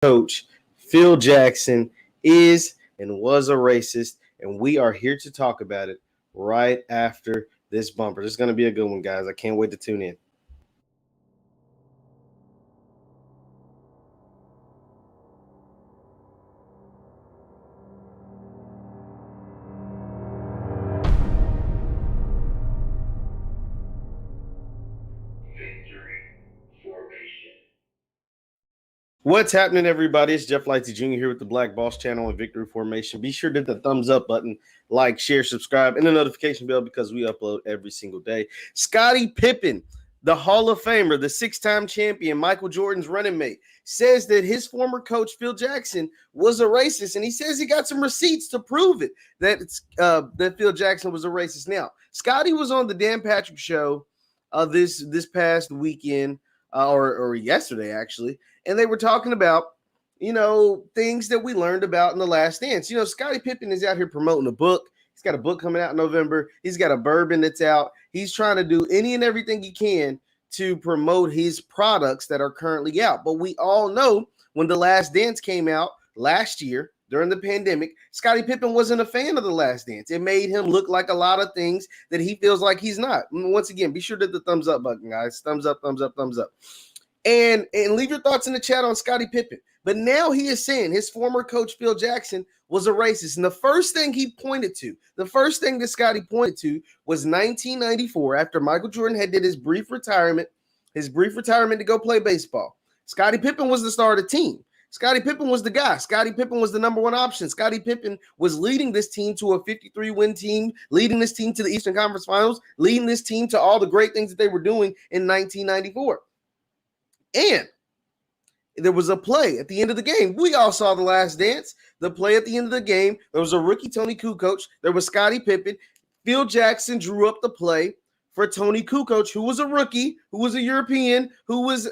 coach Phil Jackson is and was a racist, and we are here to talk about it right after this bumper. This is going to be a good one, guys. I can't wait to tune in. What's happening, everybody? It's Jeff Lightsy Jr. here with the Black Boss Channel and Victory Formation. Be sure to hit the thumbs up button, like, share, subscribe, and the notification bell because we upload every single day. Scottie Pippen, the Hall of Famer, the six-time champion, Michael Jordan's running mate, says that his former coach, Phil Jackson, was a racist, and he says he got some receipts to prove it, that Phil Jackson was a racist. Now, Scottie was on the Dan Patrick Show this past weekend, or yesterday, actually, and they were talking about, things that we learned about in The Last Dance. Scottie Pippen is out here promoting a book. He's got a book coming out in November. He's got a bourbon that's out. He's trying to do any and everything he can to promote his products that are currently out. But we all know when The Last Dance came out last year during the pandemic, Scottie Pippen wasn't a fan of The Last Dance. It made him look like a lot of things that he feels like he's not. Once again, be sure to hit the thumbs up button, guys. Thumbs up, thumbs up, thumbs up. And leave your thoughts in the chat on Scottie Pippen. But now he is saying his former coach, Phil Jackson, was a racist. And the first thing that Scottie pointed to was 1994, after Michael Jordan had did his brief retirement to go play baseball. Scottie Pippen was the star of the team. Scottie Pippen was the guy. Scottie Pippen was the number one option. Scottie Pippen was leading this team to a 53-win team, leading this team to the Eastern Conference Finals, leading this team to all the great things that they were doing in 1994. And there was a play at the end of the game. We all saw The Last Dance. The play at the end of the game, there was a rookie Tony Kukoc. There was Scottie Pippen. Phil Jackson drew up the play for Tony Kukoc, who was a rookie, who was a European, who was,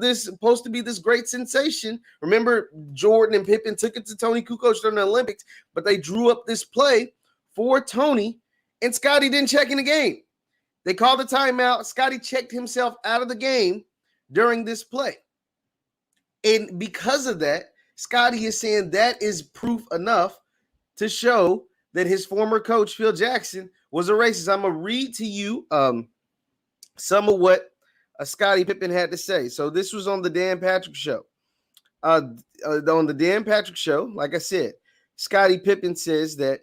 this supposed to be this great sensation. Remember, Jordan and Pippen took it to Tony Kukoc during the Olympics, but they drew up this play for Tony, and Scottie didn't check in the game. They called the timeout. Scottie checked himself out of the game during this play. And because of that, Scottie is saying that is proof enough to show that his former coach, Phil Jackson, was a racist. I'm going to read to you some of what Scottie Pippen had to say. So this was on the Dan Patrick Show. On the Dan Patrick Show, like I said, Scottie Pippen says that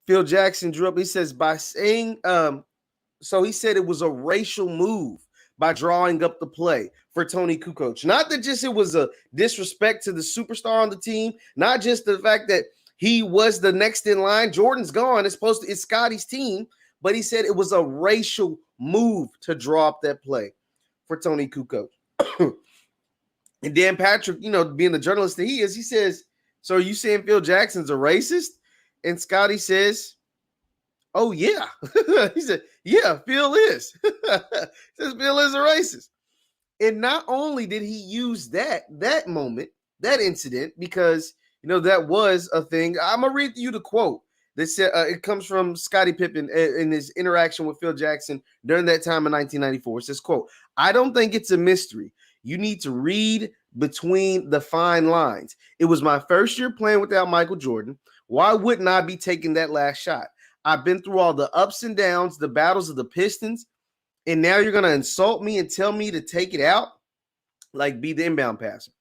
Phil Jackson drew up, he says, by saying, so he said it was a racial move by drawing up the play for Tony Kukoc. Not that just it was a disrespect to the superstar on the team, not just the fact that he was the next in line. Jordan's gone. It's Scottie's team, but he said it was a racial move to draw up that play for Tony Kukoc. And Dan Patrick, being the journalist that he is, he says, so are you saying Phil Jackson's a racist? And Scottie says, oh, yeah. He said, yeah, Phil is. He says Phil is a racist. And not only did he use that moment, that incident, because, that was a thing. I'm going to read you the quote. That said, it comes from Scottie Pippen in his interaction with Phil Jackson during that time in 1994. It says, quote, I don't think it's a mystery. You need to read between the fine lines. It was my first year playing without Michael Jordan. Why wouldn't I be taking that last shot? I've been through all the ups and downs, the battles of the Pistons, and now you're going to insult me and tell me to take it out? Like, be the inbound passer.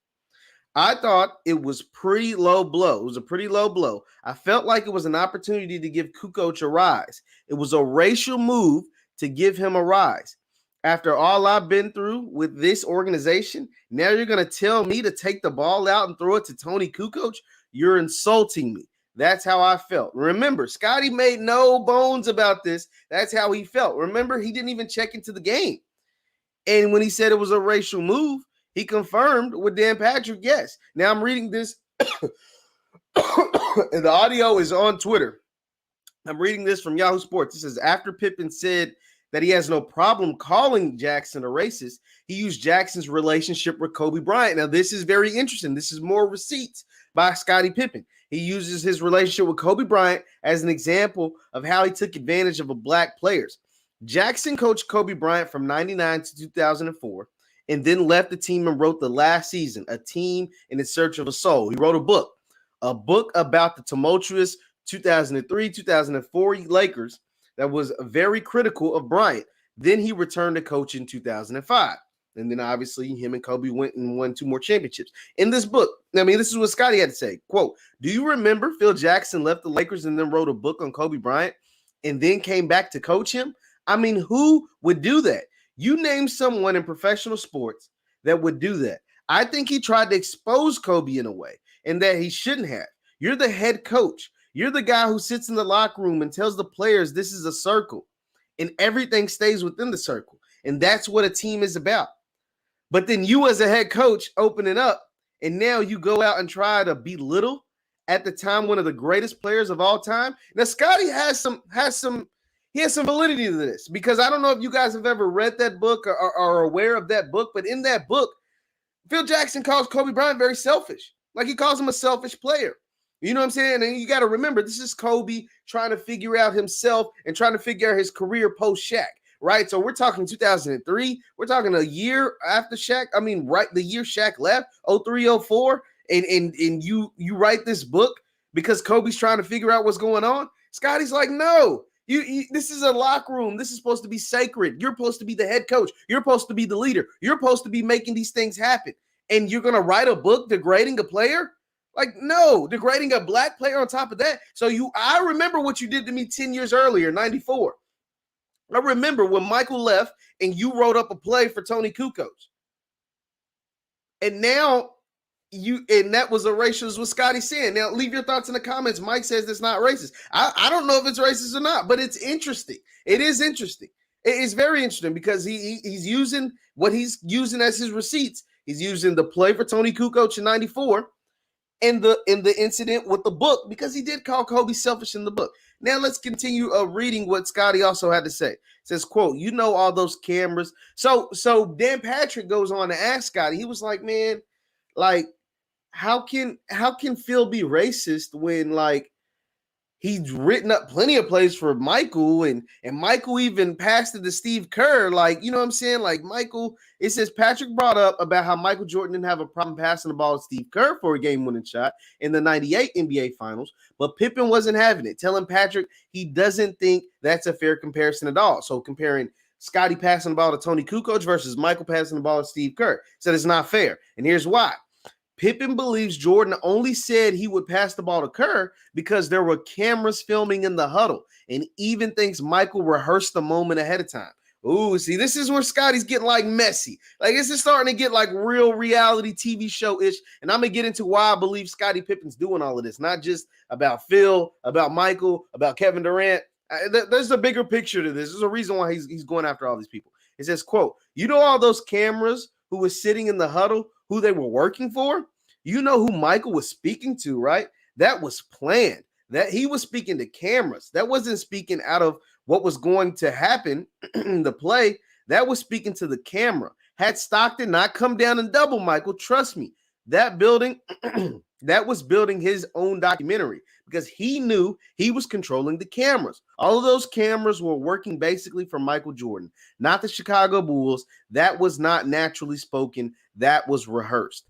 I thought it was pretty low blow. It was a pretty low blow. I felt like it was an opportunity to give Kukoc a rise. It was a racial move to give him a rise. After all I've been through with this organization, now you're going to tell me to take the ball out and throw it to Tony Kukoc? You're insulting me. That's how I felt. Remember, Scottie made no bones about this. That's how he felt. Remember, he didn't even check into the game. And when he said it was a racial move, he confirmed with Dan Patrick, yes. Now I'm reading this, and the audio is on Twitter. I'm reading this from Yahoo Sports. It says, after Pippen said that he has no problem calling Jackson a racist, he used Jackson's relationship with Kobe Bryant. Now, this is very interesting. This is more receipts by Scottie Pippen. He uses his relationship with Kobe Bryant as an example of how he took advantage of black players. Jackson coached Kobe Bryant from 1999 to 2004. and then left the team and wrote The Last Season, A Team in Its Search of a Soul. He wrote a book about the tumultuous 2003-2004 Lakers that was very critical of Bryant. Then he returned to coach in 2005. And then obviously him and Kobe went and won 2 more championships. In this book, I mean, this is what Scottie had to say. Quote, do you remember Phil Jackson left the Lakers and then wrote a book on Kobe Bryant and then came back to coach him? I mean, who would do that? You name someone in professional sports that would do that. I think he tried to expose Kobe in a way and that he shouldn't have. You're the head coach. You're the guy who sits in the locker room and tells the players this is a circle and everything stays within the circle. And that's what a team is about. But then you as a head coach open it up, and now you go out and try to belittle at the time one of the greatest players of all time. Now, Scottie has some validity to this, because I don't know if you guys have ever read that book or are aware of that book, but in that book, Phil Jackson calls Kobe Bryant very selfish. Like, he calls him a selfish player. You know what I'm saying? And you got to remember, this is Kobe trying to figure out himself and trying to figure out his career post-Shaq. Right, so we're talking 2003. We're talking a year after Shaq. I mean, right, the year Shaq left, 03, 04, and you write this book because Kobe's trying to figure out what's going on. Scottie's like, no, you this is a locker room. This is supposed to be sacred. You're supposed to be the head coach. You're supposed to be the leader. You're supposed to be making these things happen. And you're gonna write a book degrading a player? Like, no, degrading a black player on top of that. So I remember what you did to me 10 years earlier, 94. I remember when Michael left and you wrote up a play for Tony Kukoc. And now that was a racist, what Scottie's saying. Now, leave your thoughts in the comments. Mike says it's not racist. I don't know if it's racist or not, but it's interesting. It is interesting. It is very interesting because he's using what he's using as his receipts. He's using the play for Tony Kukoc in 94 and the incident with the book, because he did call Kobe selfish in the book. Now let's continue reading what Scottie also had to say. It says, quote, you know, all those cameras. So Dan Patrick goes on to ask Scottie, he was like, man, like, how can Phil be racist when, like, he's written up plenty of plays for Michael, and Michael even passed it to Steve Kerr. Like, you know what I'm saying? Like, Michael, it says Patrick brought up about how Michael Jordan didn't have a problem passing the ball to Steve Kerr for a game-winning shot in the 98 NBA Finals, but Pippen wasn't having it, telling Patrick he doesn't think that's a fair comparison at all. So comparing Scottie passing the ball to Tony Kukoc versus Michael passing the ball to Steve Kerr. Said it's not fair, and here's why. Pippen believes Jordan only said he would pass the ball to Kerr because there were cameras filming in the huddle, and even thinks Michael rehearsed the moment ahead of time. Ooh, see, this is where Scottie's getting like messy. Like, this is starting to get like real reality TV show-ish, and I'm going to get into why I believe Scottie Pippen's doing all of this, not just about Phil, about Michael, about Kevin Durant. There's a bigger picture to this. There's a reason why he's going after all these people. It says, quote, you know all those cameras who was sitting in the huddle, who they were working for? You know who Michael was speaking to, right? That was planned. That he was speaking to cameras. That wasn't speaking out of what was going to happen in the play. That was speaking to the camera. Had Stockton not come down and double Michael, trust me, that building, that was building his own documentary, because he knew he was controlling the cameras. All of those cameras were working basically for Michael Jordan, not the Chicago Bulls. That was not naturally spoken. That was rehearsed.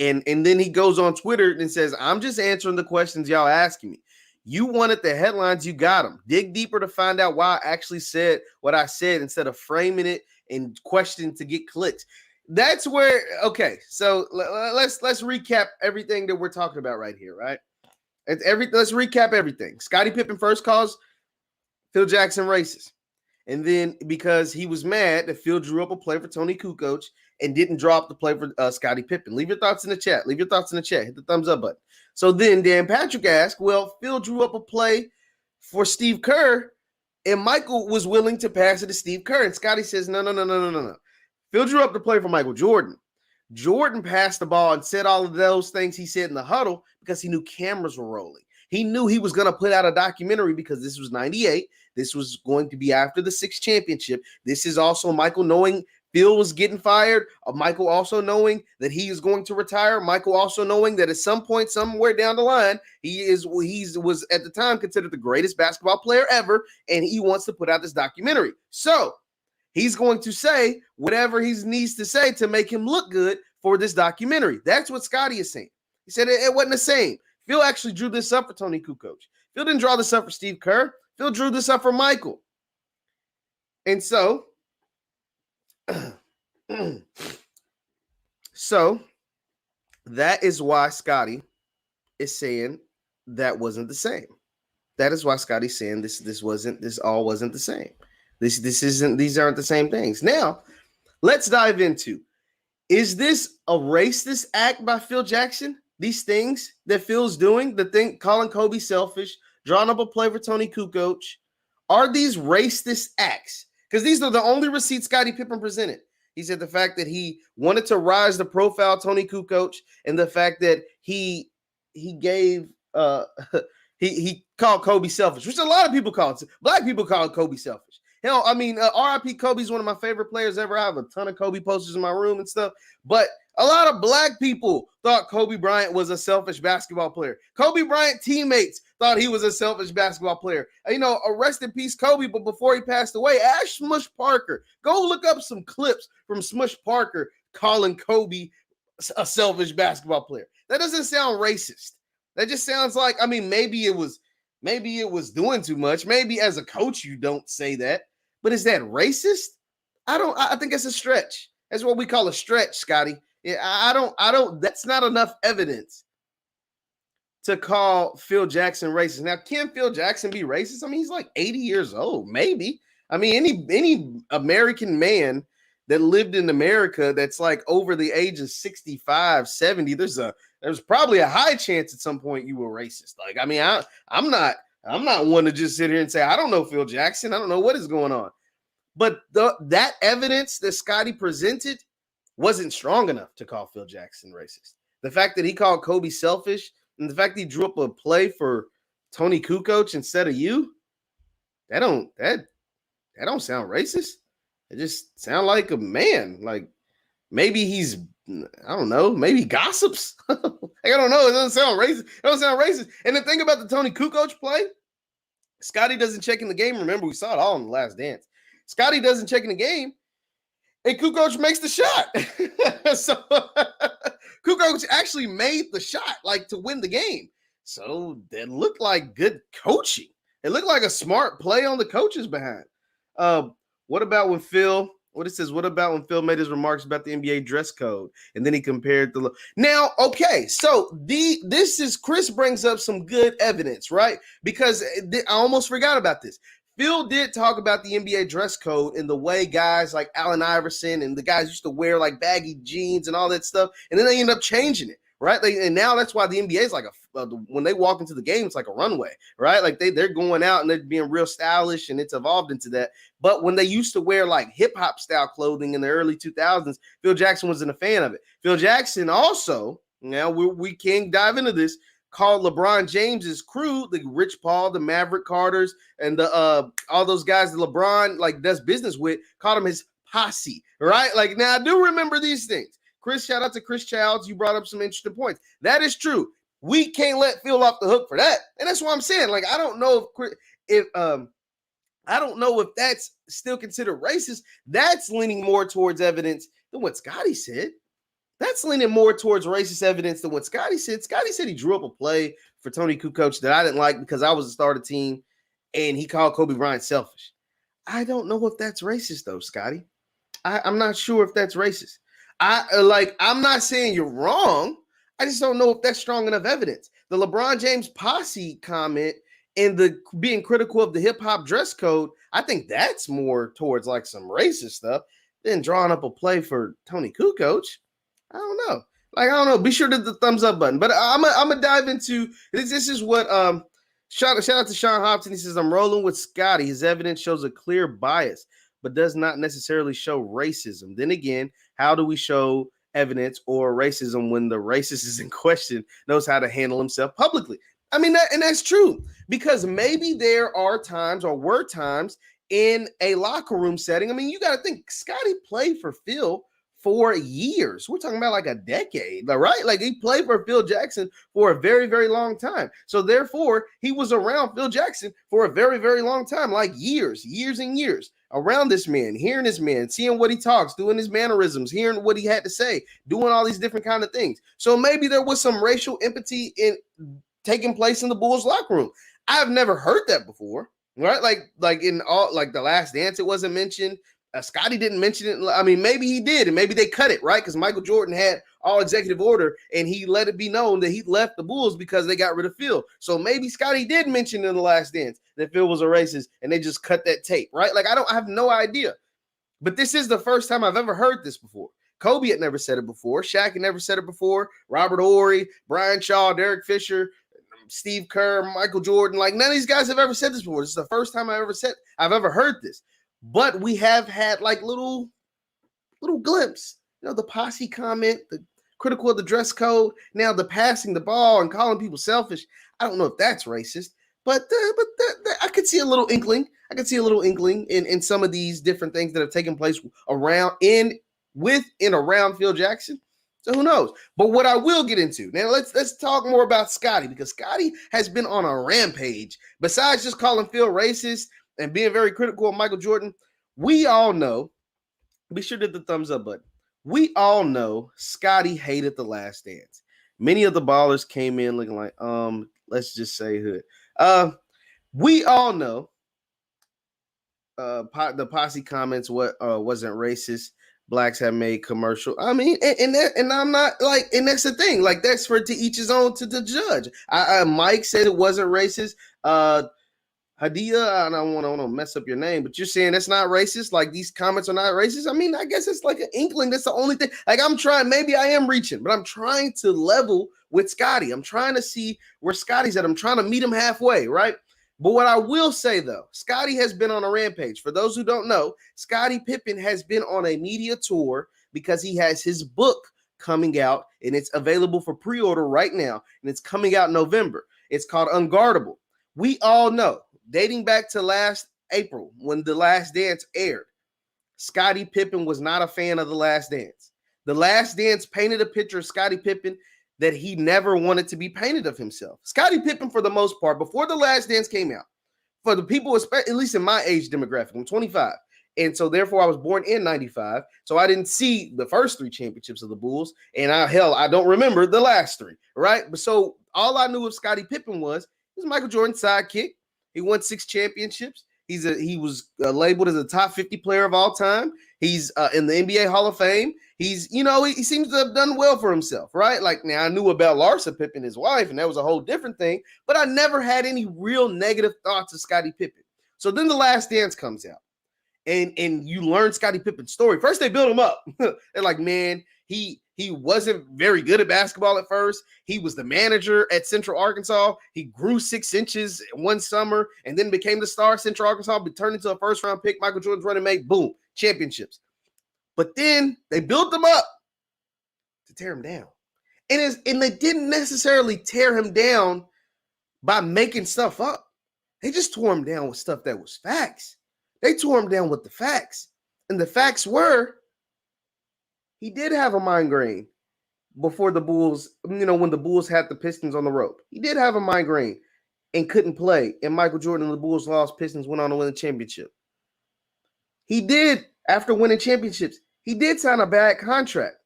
And then he goes on Twitter and says, I'm just answering the questions y'all asking me. You wanted the headlines, you got them. Dig deeper to find out why I actually said what I said instead of framing it and questioning to get clicks. That's where, okay, so let's recap everything that we're talking about right here, right? Let's recap everything. Scottie Pippen first calls Phil Jackson racist. And then because he was mad that Phil drew up a play for Tony Kukoc and didn't drop the play for Scottie Pippen. Leave your thoughts in the chat. Hit the thumbs up button. So then Dan Patrick asked, well, Phil drew up a play for Steve Kerr, and Michael was willing to pass it to Steve Kerr. And Scottie says, no. Phil drew up the play for Michael Jordan. Jordan passed the ball and said all of those things he said in the huddle because he knew cameras were rolling. He knew he was going to put out a documentary because this was 98. This was going to be after the 6th championship. This is also Michael knowing Phil was getting fired. Michael also knowing that he is going to retire. Michael also knowing that at some point, somewhere down the line, he was at the time considered the greatest basketball player ever, and he wants to put out this documentary. So He's going to say whatever he needs to say to make him look good for this documentary. That's what Scottie is saying. He said it wasn't the same. Phil actually drew this up for Tony Kukoc. Phil didn't draw this up for Steve Kerr. Phil drew this up for Michael. And so, that is why Scottie is saying that wasn't the same. That is why Scottie's saying this all wasn't the same. These aren't the same things. Now, let's dive into, is this a racist act by Phil Jackson? These things that Phil's doing, the thing calling Kobe selfish, drawing up a play for Tony Kukoc, are these racist acts? Because these are the only receipts Scottie Pippen presented. He said the fact that he wanted to rise the profile Tony Kukoc, and the fact that he gave he called Kobe selfish, which a lot of people call it. Black people call Kobe selfish. Hell, I mean, R.I.P. Kobe is one of my favorite players ever. I have a ton of Kobe posters in my room and stuff. But a lot of black people thought Kobe Bryant was a selfish basketball player. Kobe Bryant teammates thought he was a selfish basketball player. You know, rest in peace, Kobe. But before he passed away, Ash Smush Parker. Go look up some clips from Smush Parker calling Kobe a selfish basketball player. That doesn't sound racist. That just sounds like, I mean, maybe it was doing too much. Maybe as a coach, you don't say that. But is that racist? I think it's a stretch. That's what we call a stretch, Scottie. Yeah, I don't, that's not enough evidence to call Phil Jackson racist. Now, can Phil Jackson be racist? I mean, he's like 80 years old, maybe. I mean, any American man that lived in America that's like over the age of 65, 70, there's probably a high chance at some point you were racist. Like, I mean, I'm not one to just sit here and say, I don't know Phil Jackson. I don't know what is going on. But that evidence that Scottie presented wasn't strong enough to call Phil Jackson racist. The fact that he called Kobe selfish, and the fact that he drew up a play for Tony Kukoc instead of you, that don't sound racist. It just sound like a man. Like maybe he's, I don't know, maybe gossips. I don't know. It doesn't sound racist. It doesn't sound racist. And the thing about the Tony Kukoc play, Scottie doesn't check in the game. Remember, we saw it all in The Last Dance. Scottie doesn't check in the game, and Kukoc makes the shot. So Kukoc actually made the shot, like, to win the game. So that looked like good coaching. It looked like a smart play on the coach's behind. What about when Phil made his remarks about the NBA dress code, and then he compared the now, okay, so Chris brings up some good evidence, right? Because I almost forgot about this. Phil did talk about the NBA dress code and the way guys like Allen Iverson and the guys used to wear like baggy jeans and all that stuff, and then they end up changing it, right? And now that's why the NBA is like when they walk into the game, it's like a runway, right? Like they're going out and they're being real stylish, and it's evolved into that. But when they used to wear like hip hop style clothing in the early 2000s, Phil Jackson wasn't a fan of it. Phil Jackson also, now we can dive into this, called LeBron James's crew, the Rich Paul, the Maverick Carters, and the all those guys that LeBron like does business with, called him his posse, right? Like, now I do remember these things. Shout out to Chris Childs. You brought up some interesting points. That is true. We can't let Phil off the hook for that. And that's what I'm saying. Like, I don't know if that's still considered racist. That's leaning more towards evidence than what Scottie said. That's leaning more towards racist evidence than what Scottie said. Scottie said he drew up a play for Tony Kukoc that I didn't like because I was a starter team, and he called Kobe Bryant selfish. I don't know if that's racist, though, Scottie. I'm not sure if that's racist. I'm not saying you're wrong. I just don't know if that's strong enough evidence. The LeBron James posse comment and the being critical of the hip-hop dress code, I think that's more towards like some racist stuff than drawing up a play for Tony Kukoc. I don't know. Like, I don't know. Be sure to hit the thumbs up button. But I'm gonna dive into this. This is what shout out to Sean Hobson. He says, I'm rolling with Scottie. His evidence shows a clear bias, but does not necessarily show racism. Then again, how do we show evidence or racism when the racist is in question knows how to handle himself publicly? I mean, that's true, because maybe there are times or were times in a locker room setting. I mean, you got to think, Scottie played for Phil for years. We're talking about like a decade, right? Like, he played for Phil Jackson for a very, very long time. So therefore, he was around Phil Jackson for a very, very long time, like years and years. around this man, hearing this man, seeing what he talks, doing his mannerisms, hearing what he had to say, doing all these different kind of things. So maybe there was some racial empathy in taking place in the Bulls locker room. I've never heard that before, right? Like in all, like the Last Dance, it wasn't mentioned. Scottie didn't mention it. I mean, maybe he did, and maybe they cut it, right? Because Michael Jordan had all executive order, and he let it be known that he left the Bulls because they got rid of Phil. So maybe Scottie did mention in the Last Dance that Phil was a racist, and they just cut that tape, right? Like, I have no idea. But this is the first time I've ever heard this before. Kobe had never said it before. Shaq had never said it before. Robert Horry, Brian Shaw, Derek Fisher, Steve Kerr, Michael Jordan. Like, none of these guys have ever said this before. This is the first time I've ever heard this. But we have had like little glimpse. The posse comment, the critical of the dress code, now the passing the ball and calling people selfish. I don't know if that's racist, but I could see a little inkling. I could see a little inkling in some of these different things that have taken place around around Phil Jackson. So who knows? But what I will get into now, let's talk more about Scottie, because Scottie has been on a rampage. Besides just calling Phil racist and being very critical of Michael Jordan, we all know. Be sure to hit the thumbs up button. We all know Scottie hated the Last Dance. Many of the ballers came in looking like, let's just say hood. We all know the posse comments wasn't racist. Blacks have made commercial. I mean, and I'm not like, and that's the thing. Like, that's for to each his own to the judge. Mike said it wasn't racist. Hadia, I don't want to mess up your name, but you're saying that's not racist? Like, these comments are not racist? I mean, I guess it's like an inkling. That's the only thing. Like, I'm trying, maybe I am reaching, but I'm trying to level with Scottie. I'm trying to see where Scottie's at. I'm trying to meet him halfway, right? But what I will say, though, Scottie has been on a rampage. For those who don't know, Scottie Pippen has been on a media tour because he has his book coming out, and it's available for pre-order right now, and it's coming out in November. It's called Unguardable. We all know, dating back to last April when The Last Dance aired, Scottie Pippen was not a fan of The Last Dance. The Last Dance painted a picture of Scottie Pippen that he never wanted to be painted of himself. Scottie Pippen, for the most part, before The Last Dance came out, for the people, at least in my age demographic, I'm 25. And so therefore I was born in 95. So I didn't see the first 3 championships of the Bulls. And I don't remember the last 3, right? But so all I knew of Scottie Pippen was Michael Jordan's sidekick. He won 6 championships. He was labeled as a top 50 player of all time. He's in the NBA Hall of Fame. He seems to have done well for himself, right? Like, now I knew about Larsa Pippen, his wife, and that was a whole different thing, but I never had any real negative thoughts of Scottie Pippen. So then The Last Dance comes out, and you learn Scottie Pippen's story. First, they build him up. They're like, man, he wasn't very good at basketball at first. He was the manager at Central Arkansas. He grew 6 inches one summer and then became the star of Central Arkansas, but turned into a first-round pick. Michael Jordan's running mate, boom, championships. But then they built him up to tear him down. And they didn't necessarily tear him down by making stuff up. They just tore him down with stuff that was facts. They tore him down with the facts. And the facts were, he did have a migraine before the Bulls, when the Bulls had the Pistons on the rope. He did have a migraine and couldn't play. And Michael Jordan and the Bulls lost. Pistons went on to win the championship. He did, after winning championships, he did sign a bad contract.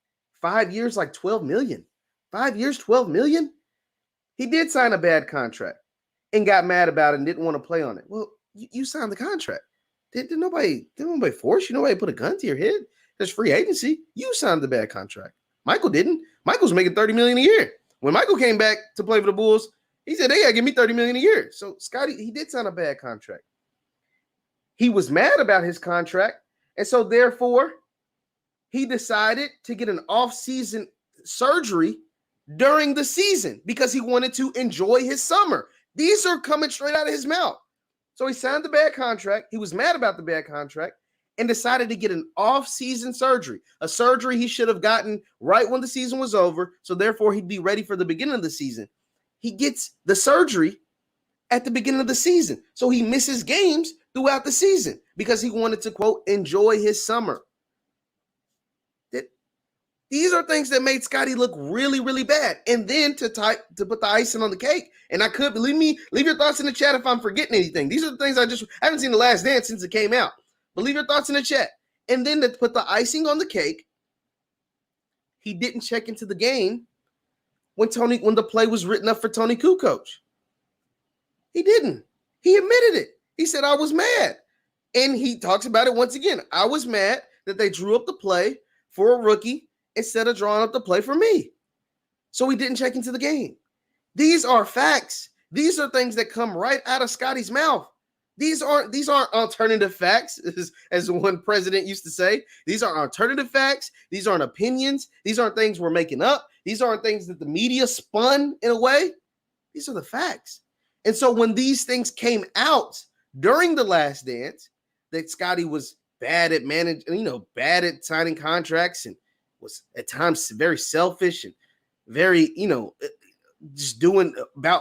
5 years, like $12 million. 5 years, $12 million? He did sign a bad contract and got mad about it and didn't want to play on it. Well, you signed the contract. Did nobody force you? Nobody put a gun to your head? There's free agency. You signed the bad contract. Michael didn't. Michael's making $30 million a year. When Michael came back to play for the Bulls, he said, they got to give me $30 million a year. So Scottie, he did sign a bad contract. He was mad about his contract. And so therefore, he decided to get an off-season surgery during the season because he wanted to enjoy his summer. These are coming straight out of his mouth. So he signed the bad contract. He was mad about the bad contract and decided to get an off-season surgery, a surgery he should have gotten right when the season was over. So therefore, he'd be ready for the beginning of the season. He gets the surgery at the beginning of the season. So he misses games throughout the season because he wanted to, quote, enjoy his summer. These are things that made Scottie look really, really bad. And then to put the icing on the cake, and I could, leave your thoughts in the chat if I'm forgetting anything. These are the things I haven't seen The Last Dance since it came out. But leave your thoughts in the chat. And then to put the icing on the cake, he didn't check into the game when the play was written up for Tony Kukoc. He didn't. He admitted it. He said, I was mad. And he talks about it once again. I was mad that they drew up the play for a rookie instead of drawing up the play for me. So he didn't check into the game. These are facts. These are things that come right out of Scottie's mouth. These aren't alternative facts, as one president used to say. These are alternative facts. These aren't opinions. These aren't things we're making up. These aren't things that the media spun in a way. These are the facts. And so when these things came out during the Last Dance, that Scottie was bad at managing, bad at signing contracts and was at times very selfish and very, just doing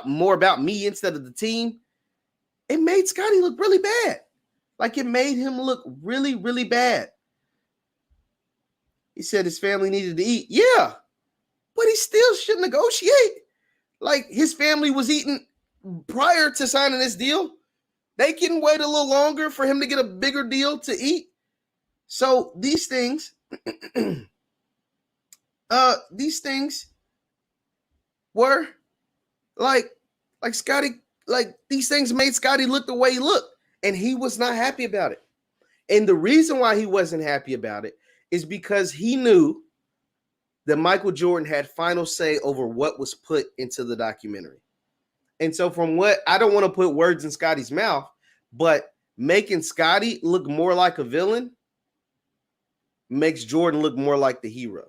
more about me instead of the team. It made Scottie look really bad. Like it made him look really, really bad. He said his family needed to eat. Yeah, but he still should negotiate. Like his family was eating prior to signing this deal. They can wait a little longer for him to get a bigger deal to eat. So these things, were like Scottie, like these things made Scottie look the way he looked, and he was not happy about it. And the reason why he wasn't happy about it is because he knew that Michael Jordan had final say over what was put into the documentary. And so from what, I don't want to put words in Scottie's mouth, but making Scottie look more like a villain makes Jordan look more like the hero.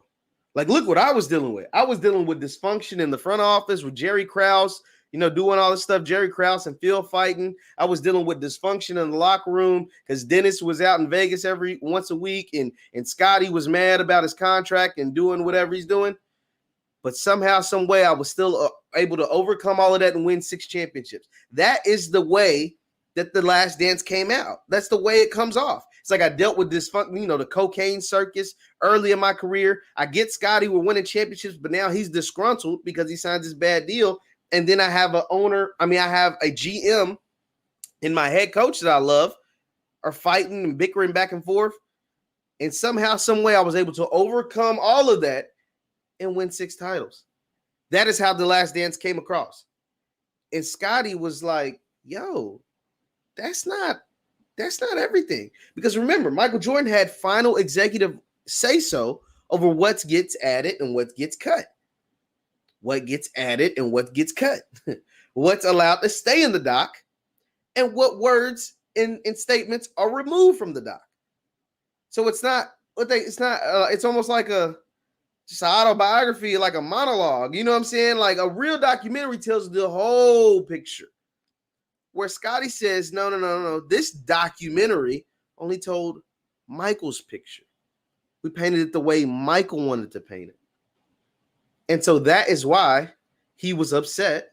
Like, look what I was dealing with. I was dealing with dysfunction in the front office with Jerry Krause, doing all this stuff, Jerry Krause and Phil fighting. I was dealing with dysfunction in the locker room because Dennis was out in Vegas once a week, and Scottie was mad about his contract and doing whatever he's doing. But somehow, some way, I was still able to overcome all of that and win 6 championships. That is the way that the Last Dance came out. That's the way it comes off. It's like I dealt with this the cocaine circus early in my career. I get Scottie, we're winning championships, but now he's disgruntled because he signed this bad deal. And then I have I have a GM and my head coach that I love are fighting and bickering back and forth. And somehow, some way, I was able to overcome all of that and win 6 titles. That is how the Last Dance came across. And Scottie was like, yo, that's not everything. Because remember, Michael Jordan had final executive say-so over what gets added and what gets cut. What gets added and what gets cut. What's allowed to stay in the doc and what words and statements are removed from the doc. So it's almost like just an autobiography, like a monologue. You know what I'm saying? Like a real documentary tells the whole picture. Where Scottie says, no. This documentary only told Michael's picture. We painted it the way Michael wanted to paint it. And so that is why he was upset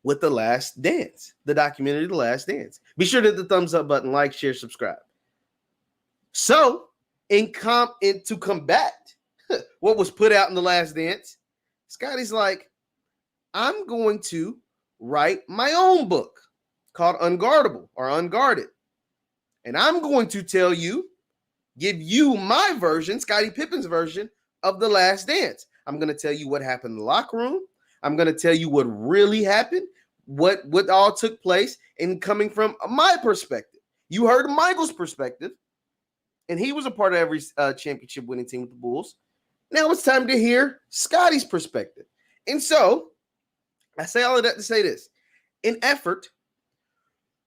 with The Last Dance, the documentary The Last Dance. Be sure to hit the thumbs up button, like, share, subscribe. So, to combat what was put out in The Last Dance, Scottie's like, I'm going to write my own book called Unguardable or Unguarded. And I'm going to give you my version, Scottie Pippen's version of The Last Dance. I'm going to tell you what happened in the locker room. I'm going to tell you what really happened, what all took place, and coming from my perspective. You heard Michael's perspective, and he was a part of every championship winning team with the Bulls. Now it's time to hear Scottie's perspective. And so I say all of that to say this. In effort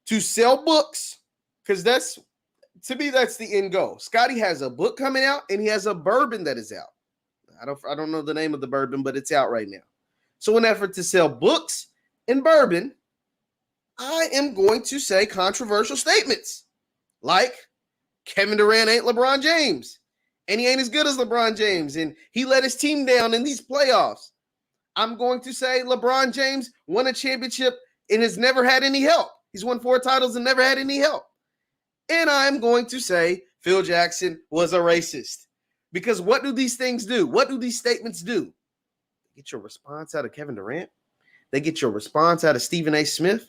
to sell books, because that's the end goal. Scottie has a book coming out, and he has a bourbon that is out. I don't know the name of the bourbon, but it's out right now. So in effort to sell books and bourbon, I am going to say controversial statements like Kevin Durant ain't LeBron James, and he ain't as good as LeBron James, and he let his team down in these playoffs. I'm going to say LeBron James won a championship and has never had any help. He's won 4 titles and never had any help. And I'm going to say Phil Jackson was a racist. Because what do these things do? What do these statements do? They get your response out of Kevin Durant. They get your response out of Stephen A. Smith.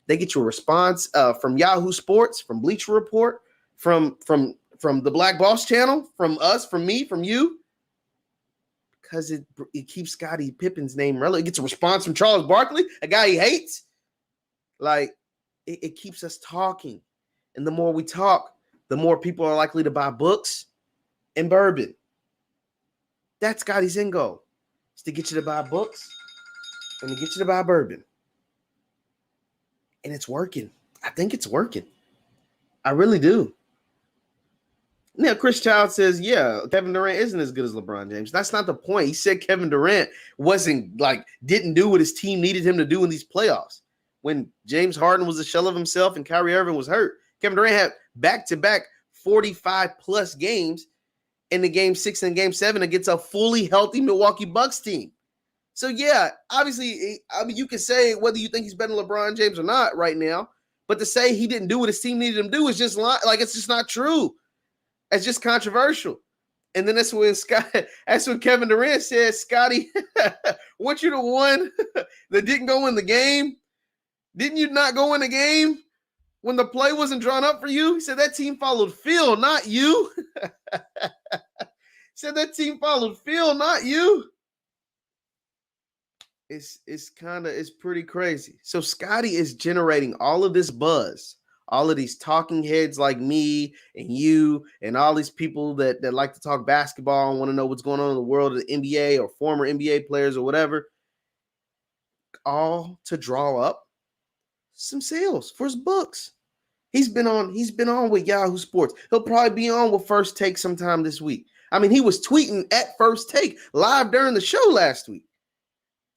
They get your response from Yahoo Sports, from Bleacher Report. They get your response from Kobe Bryant. They get your response from Scottie Pippen. They get your response from Scottie Pippen. They get your response from Kobe Bryant. They get your response from Scottie Pippen. They get your response from Yahoo Sports, from Bleacher Report. They get your response from from the Black Boss channel, from us, from me, from you? Because it keeps Scottie Pippen's name relevant. It gets a response from Charles Barkley, a guy he hates. Like, it keeps us talking. And the more we talk, the more people are likely to buy books and bourbon. That's Scottie's end goal, is to get you to buy books and to get you to buy bourbon. And it's working. I think it's working. I really do. Now, Chris Child says, yeah, Kevin Durant isn't as good as LeBron James. That's not the point. He said Kevin Durant didn't do what his team needed him to do in these playoffs. When James Harden was a shell of himself and Kyrie Irving was hurt, Kevin Durant had back-to-back 45-plus games in the Game 6 and Game 7 against a fully healthy Milwaukee Bucks team. So, yeah, obviously, you can say whether you think he's better than LeBron James or not right now, but to say he didn't do what his team needed him to do is just it's just not true. It's just controversial. And then that's when Kevin Durant said, Scottie, weren't you the one that didn't go in the game? Didn't you not go in the game when the play wasn't drawn up for you? He said that team followed Phil, not you. He said that team followed Phil, not you. It's pretty crazy. So Scottie is generating all of this buzz, all of these talking heads like me and you and all these people that like to talk basketball and want to know what's going on in the world of the NBA or former NBA players or whatever, all to draw up some sales for his books. He's been on with Yahoo Sports. He'll probably be on with First Take sometime this week. I mean, he was tweeting at First Take live during the show last week.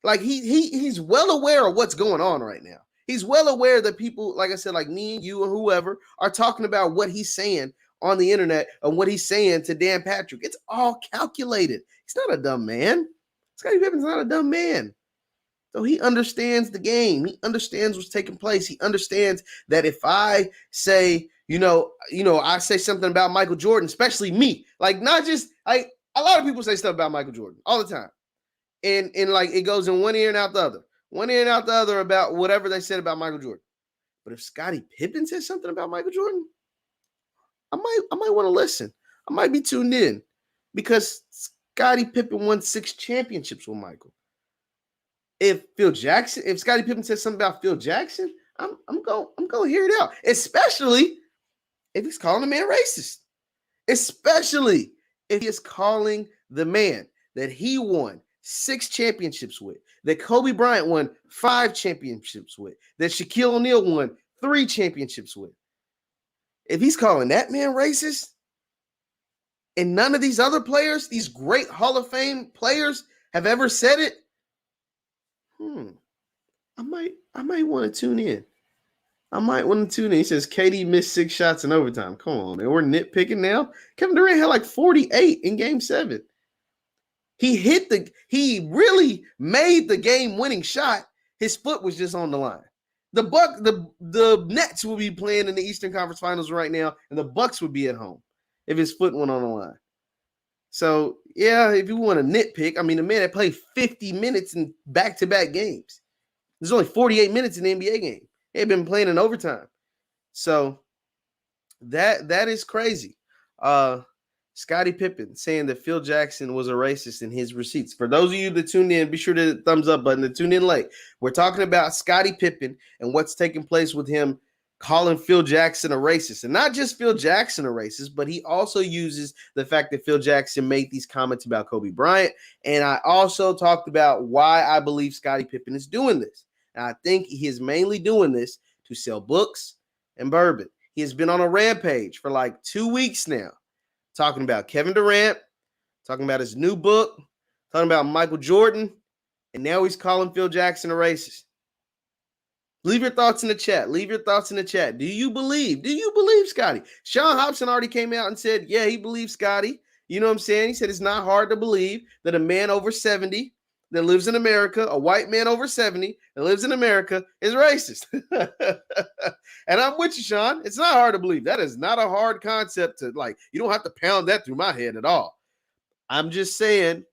Like he's well aware of what's going on right now. He's well aware that people, like I said, like me and you or whoever, are talking about what he's saying on the internet and what he's saying to Dan Patrick. It's all calculated. He's not a dumb man. Scottie Pippen's not a dumb man. So he understands the game. He understands what's taking place. He understands that if I say, I say something about Michael Jordan, especially me, like not just like a lot of people say stuff about Michael Jordan all the time. And like it goes in one ear and out the other. One ear and out the other about whatever they said about Michael Jordan. But if Scottie Pippen says something about Michael Jordan, I might want to listen. I might be tuned in because Scottie Pippen won 6 championships with Michael. If Scottie Pippen says something about Phil Jackson, I'm going to hear it out. Especially if he's calling the man racist. Especially if he is calling the man that he won 6 championships with, that Kobe Bryant won 5 championships with, that Shaquille O'Neal won 3 championships with. If he's calling that man racist, and none of these other players, these great Hall of Fame players, have ever said it, I might want to tune in. He says KD missed 6 shots in overtime. Come on, man. We're nitpicking now. Kevin Durant had like 48 in Game 7. He really made the game-winning shot. His foot was just on the line. The Nets will be playing in the Eastern Conference Finals right now, and the Bucks would be at home if his foot went on the line. So, yeah, if you want to nitpick, I mean, the man that played 50 minutes in back-to-back games. There's only 48 minutes in the NBA game. He had been playing in overtime. So, that is crazy. Scottie Pippen saying that Phil Jackson was a racist in his receipts. For those of you that tuned in, be sure to hit the thumbs up button to tune in late. We're talking about Scottie Pippen and what's taking place with him calling Phil Jackson a racist. And not just Phil Jackson a racist, but he also uses the fact that Phil Jackson made these comments about Kobe Bryant. And I also talked about why I believe Scottie Pippen is doing this. And I think he is mainly doing this to sell books and bourbon. He has been on a rampage for like 2 weeks now, talking about Kevin Durant, talking about his new book, talking about Michael Jordan, and now he's calling Phil Jackson a racist. Leave your thoughts in the chat. Do you believe Scottie? Sean Hobson already came out and said, yeah, he believes Scottie. You know what I'm saying? He said it's not hard to believe that a man over 70 that lives in America, a white man over 70 that lives in America, is racist. And I'm with you, Sean. It's not hard to believe. That is not a hard concept to, like, you don't have to pound that through my head at all. I'm just saying,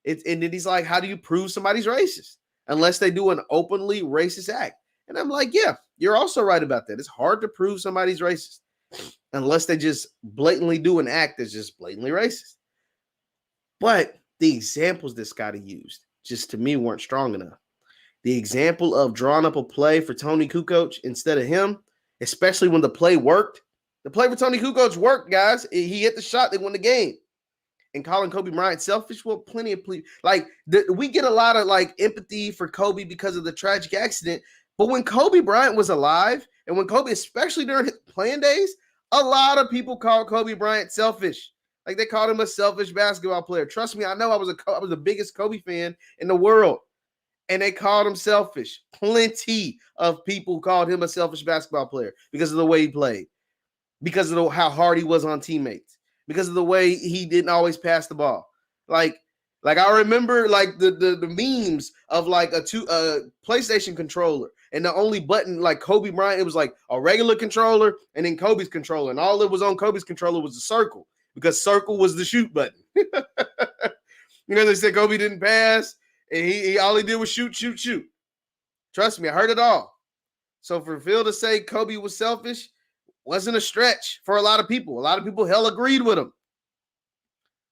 and then he's like, how do you prove somebody's racist? Unless they do an openly racist act. And I'm like, yeah, you're also right about that. It's hard to prove somebody's racist. unless they just blatantly do an act that's just blatantly racist. But the examples that Scottie used just to me weren't strong enough. The example of drawing up a play for Tony Kukoc instead of him, especially when the play worked. The play for Tony Kukoc worked, guys. He hit the shot, they won the game. And calling Kobe Bryant selfish, well, plenty of we get a lot of empathy for Kobe because of the tragic accident. But when Kobe Bryant was alive, and when Kobe, especially during his playing days, a lot of people called Kobe Bryant selfish. Like they called him a selfish basketball player. Trust me, I know I was the biggest Kobe fan in the world. And they called him selfish. Plenty of people called him a selfish basketball player because of the way he played, because of how hard he was on teammates, because of the way he didn't always pass the ball. Like I remember the memes of a PlayStation controller, and the only button like Kobe Bryant, it was like a regular controller and then Kobe's controller, and all that was on Kobe's controller was the circle because circle was the shoot button. They said Kobe didn't pass. And he all he did was shoot. Trust me, I heard it all. So for Phil to say Kobe was selfish wasn't a stretch for a lot of people. A lot of people hell agreed with him.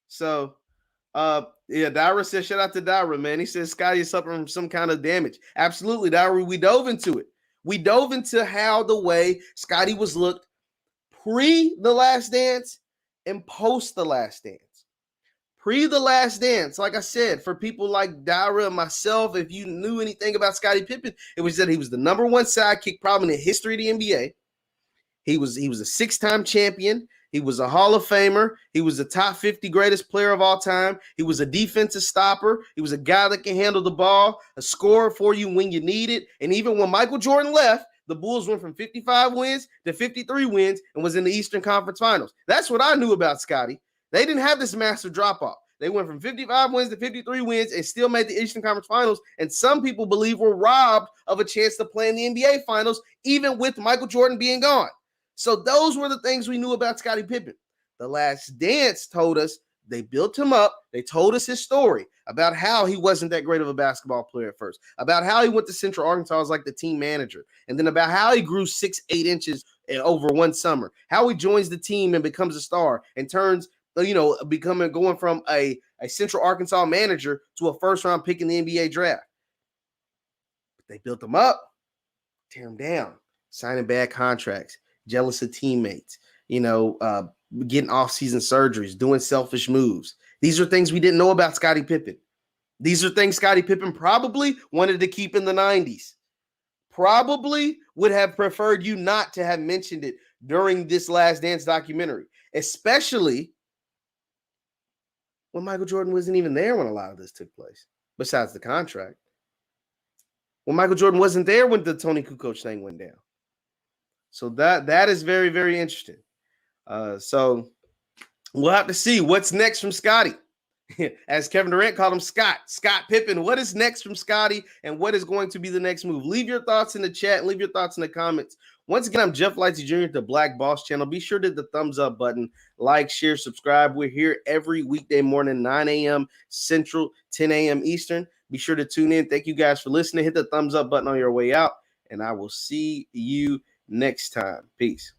So, Dyra says, shout out to Dyra, man. He says Scottie is suffering from some kind of damage. Absolutely, Dyra. We dove into it. We dove into how the way Scottie was looked pre The Last Dance and post The Last Dance. Pre The Last Dance, like I said, for people like Dyra and myself, if you knew anything about Scottie Pippen, it was that he was the number one sidekick probably in the history of the NBA. He was a six-time champion. He was a Hall of Famer. He was a top 50 greatest player of all time. He was a defensive stopper. He was a guy that can handle the ball, a scorer for you when you need it. And even when Michael Jordan left, the Bulls went from 55 wins to 53 wins and was in the Eastern Conference Finals. That's what I knew about Scottie. They didn't have this massive drop-off. They went from 55 wins to 53 wins and still made the Eastern Conference Finals. And some people believe were robbed of a chance to play in the NBA Finals, even with Michael Jordan being gone. So those were the things we knew about Scottie Pippen. The Last Dance told us, they built him up. They told us his story about how he wasn't that great of a basketball player at first, about how he went to Central Arkansas as like the team manager, and then about how he grew 6-8 inches over one summer, how he joins the team and becomes a star and turns going from a Central Arkansas manager to a first-round pick in the NBA draft. But they built him up, tear him down, signing bad contracts, jealous of teammates, getting off-season surgeries, doing selfish moves. These are things we didn't know about Scottie Pippen. These are things Scottie Pippen probably wanted to keep in the 90s. Probably would have preferred you not to have mentioned it during this Last Dance documentary, especially when Michael Jordan wasn't even there when a lot of this took place, besides the contract. When Michael Jordan wasn't there when the Tony Kukoc thing went down. So that is very, very interesting. So we'll have to see what's next from Scottie. As Kevin Durant called him, Scott Pippen. What is next from Scottie, and what is going to be the next move? Leave your thoughts in the chat. Leave your thoughts in the comments. Once again, I'm Jeff Lightsy Jr. at the Black Boss Channel. Be sure to hit the thumbs up button, like, share, subscribe. We're here every weekday morning, 9 a.m. Central, 10 a.m. Eastern. Be sure to tune in. Thank you guys for listening. Hit the thumbs up button on your way out, and I will see you next time. Peace.